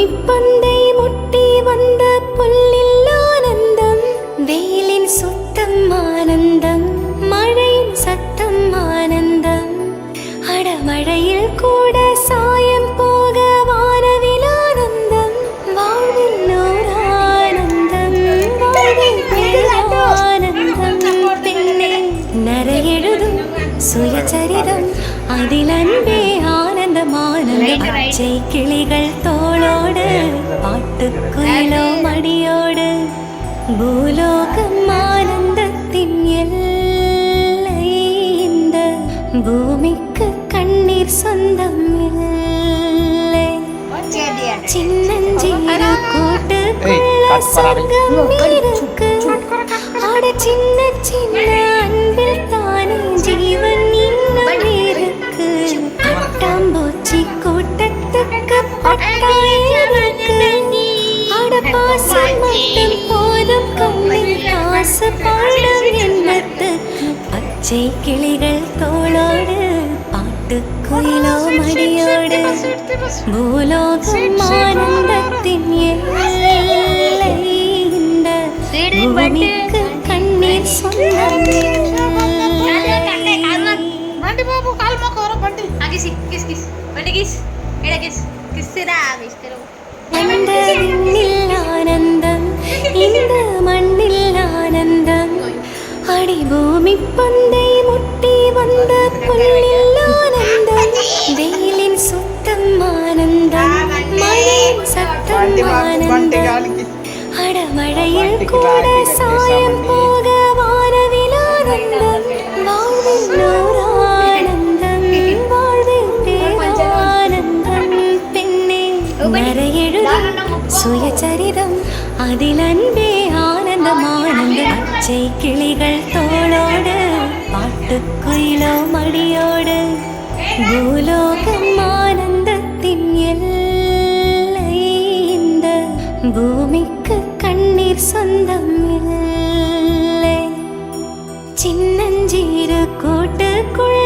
பூமிப்பந்தை முட்டி வந்த புல்லில் ஆனந்தம், வெயிலின் சுத்தம் ஆனந்தம், மழையின் சத்தம் ஆனந்தம், அடமழையில் கூட சாயம் போக வானவில் ஆனந்தம், வாழ்வில் ஓர் ஆனந்தம், வாழ்வில் பேரானந்தம். பெண்ணே நரையெழுதும் சுயசரிதம், அதில் அன்பே ஆனந்தம் ஆனந்தம். பச்சை கிளிகள் தோளோடு, பாட்டுக்குயிலோ மடியோடு, பூலோகம் ஆனந்தத்தின் எல்லை. இந்த பூமிக்கு கண்ணீர் சொந்தம் இல்லை. சின்னஞ்சிறு கூட்டுக்குள்ள சொர்க்கம் இருக்கு. ஆட சின்ன சின்ன அன்பில் தானே ஜீவன் இன்னும் இருக்கு. பட்டாம்பூச்சி கூட்டத்துக்கு பட்டாயம் இருக்கு. ஆட பாசம் மட்டும் போதும் கண்ணில் காசு பாடும் எண்ணத்துக்கு. பச்சை கிளிகள் தோளோடு, பாட்டுக்குயிலோ மடியோடு, பூலோகம் ஆனந்தத்தின் எல்லை. இந்த பூமிக்கு கண்ணீர் சொந்தம் அந்த விண்ணில் ஆனந்தம், இந்த மண்ணில் ஆனந்தம், அடி பூமி பந்தை முட்டி வந்த புல்லில் ஆனந்தம், வெயிலின் சுத்தம் ஆனந்தம், மழையின் சத்தம் ஆனந்தம், அடமழையில் கூட சாயம் போக வானவில் ஆனந்தம், வாழ்வில் ஓர் ஆனந்தம், வாழ்வில் பேரானந்தம். பெண்ணே நரையெழுதும் சுயசரிதம், அதில் அன்பே ஆனந்தம் ஆனந்தம். பச்சை கிளிகள் தோளோடு, பாட்டுக்குயிலோ மடியோடு, பூலோகம் ஆனந்தத்தின் எல்லை. இந்த பூமிக்கு கண்ணீர் சொந்தம் இல்லை. சின்னஞ்சீறு கூட்டுக்குள்